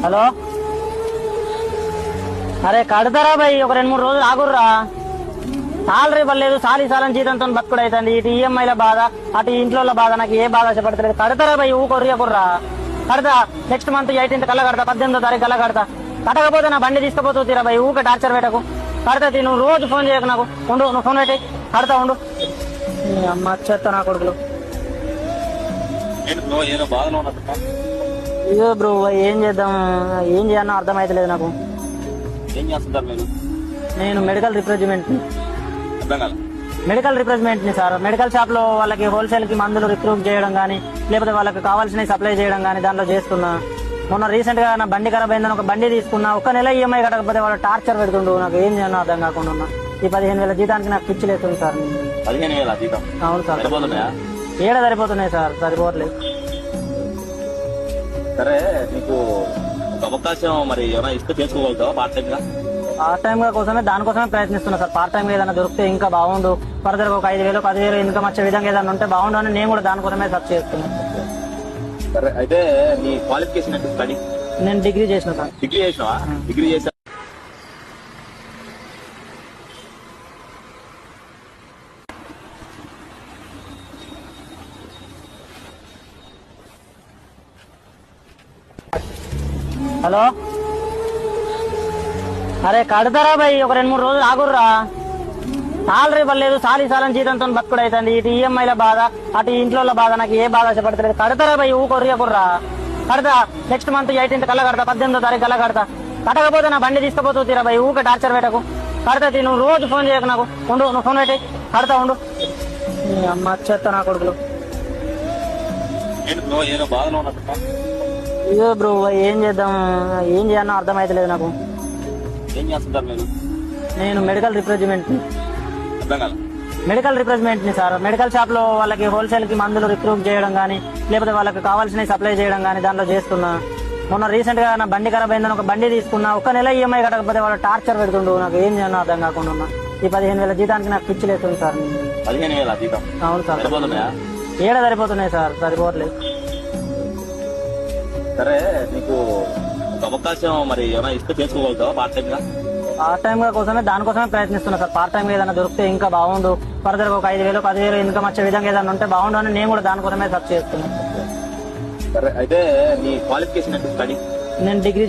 Hello, అరే కడతారా భయ్, ఒక 2-3 రోజులు ఆగుర్రా. సాలరీ పర్లేదు, సాలి సాలని జీతంతో బతుకుడు అవుతుంది. ఇటు ఈఎంఐల బాధ, అటు ఇంట్లో బాధ, నాకు ఏ బాధ చెప్పడలేదు. కడతారా భయ్, ఊకొర్రియకుర్రా. కడతా, నెక్స్ట్ మంత్ 18th కల్లా కడతా, 18వ తారీఖు కల్లా కడతా. కట్టకపోతే నా బండి తీసుకుపోతూ తీరా భయ్, ఊకే టార్చర్ పెట్టకు. కడతా, నువ్వు రోజు ఫోన్ చేయకు నాకు. ఉండు, నువ్వు ఫోన్ పెట్టి కడతా ఉండు. అమ్మ చెత్త నా కొడుకులు. ఇదో బ్రో, ఏం చేద్దాం, ఏం చేయాలో అర్థమైతలేదు నాకు. ఏం చేస్తుంటారు మీరు? నేను మెడికల్ రిప్రజెంటేటివ్ ని సార్. మెడికల్ షాప్ లో వాళ్ళకి హోల్సేల్ కి మందులు రిక్రూట్ చేయడం గానీ, లేకపోతే వాళ్ళకి కావాల్సినవి సప్లై చేయడం గానీ దాంట్లో చేస్తున్నా. మొన్న రీసెంట్ గా నా బండి ఖరాబ్ అయిందని ఒక బండి తీసుకున్నా. ఒక నెల ఈఎంఐ కట్టకపోతే వాళ్ళు టార్చర్ పెడుతుండు. నాకు ఏం చేయాలో అర్థం కాకుండా ఉన్నా. ఈ 15,000 జీతానికి నాకు పిచ్చి లేస్తుంది సార్. 15,000 జీతం? అవును సార్. ఏడ సరిపోతున్నాయి సార్, సరిపోవట్లేదు. సరే, నీకు ఒక అవకాశం మరి ఏమైనా ఇస్తే చేసుకోగలుగుతావా పార్ట్ టైం గా? పార్ట్ టైం గా కోసమే, దానికోసమే ప్రయత్నిస్తున్నా సార్. పార్ట్ టైం ఏదైనా దొరికితే ఇంకా బాగుండు. ఫర్దర్ ఒక 5,000 10,000 ఇన్కమ్ వచ్చే విధంగా ఏదైనా ఉంటే బాగుండు అని నేను కూడా దానికోసమే సర్చ్ చేస్తున్నాను. సరే, అయితే నీ క్వాలిఫికేషన్ అంటే స్టడీ? నేను డిగ్రీ చేసిన సార్. డిగ్రీ చేసినావా? డిగ్రీ చేసా. హలో, అరే కడతారా భయ్, ఒక 2-3 రోజులు ఆగుర్రా. సాలరీ పర్లేదు, సాలి సాలని జీతంతో బతుకుడు అవుతుంది. ఇటు ఈఎంఐల బాధ, అటు ఇంట్లో బాధ, నాకు ఏ బాధ చెప్పడలేదు. కడతారా భయ్, ఊకొర్రియకుర్రా. కడతా, నెక్స్ట్ మంత్ 18th కల్లా కడతా, 18వ తారీఖు కల్లా కడతా. కట్టకపోతే నా బండి తీసుకుపోతూ తీరా భయ్, ఊకే టార్చర్ పెట్టకు. కడతా, నువ్వు రోజు ఫోన్ చేయకు నాకు. ఉండు, నువ్వు ఫోన్ పెట్టి కడతా ఉండు. అమ్మ చెత్త నా కొడుకులు. ఇదో బ్రో, ఏం చేద్దాం, ఏం చేయాలో అర్థమైతలేదు నాకు. ఏం చేస్తుంటారు మీరు? నేను మెడికల్ రిప్రజెంటేటివ్ ని సార్. మెడికల్ షాప్ లో వాళ్ళకి హోల్సేల్ కి మందులు రిక్రూట్ చేయడం గానీ, లేకపోతే వాళ్ళకి కావాల్సినవి సప్లై చేయడం గానీ దాంట్లో చేస్తున్నా. మొన్న రీసెంట్ గా నా బండి ఖరాబ్ అయిందని ఒక బండి తీసుకున్నా. ఒక నెల ఈఎంఐ కట్టకపోతే వాళ్ళు టార్చర్ పెడుతుండు. నాకు ఏం చేయాలో అర్థం కాకుండా ఉన్నా. ఈ 15,000 జీతానికి నాకు పిచ్చి లేస్తుంది సార్. 15,000 జీతం? అవును సార్. ఏడ సరిపోతున్నాయి సార్, సరిపోవట్లేదు. సరే, నీకు ఒక అవకాశం మరి ఏమైనా ఇస్తే చేసుకోగలుగుతావా పార్ట్ టైం గా? పార్ట్ టైం గా కోసమే, దానికోసమే ప్రయత్నిస్తున్నా సార్. పార్ట్ టైం ఏదైనా దొరికితే ఇంకా బాగుండు. ఫర్దర్ ఒక 5,000 10,000 ఇన్కమ్ వచ్చే విధంగా ఏదైనా ఉంటే బాగుండు అని నేను కూడా దానికోసమే సర్చ్ చేస్తున్నాను. సరే, అయితే నీ క్వాలిఫికేషన్ అంటే స్టడీ? నేను డిగ్రీ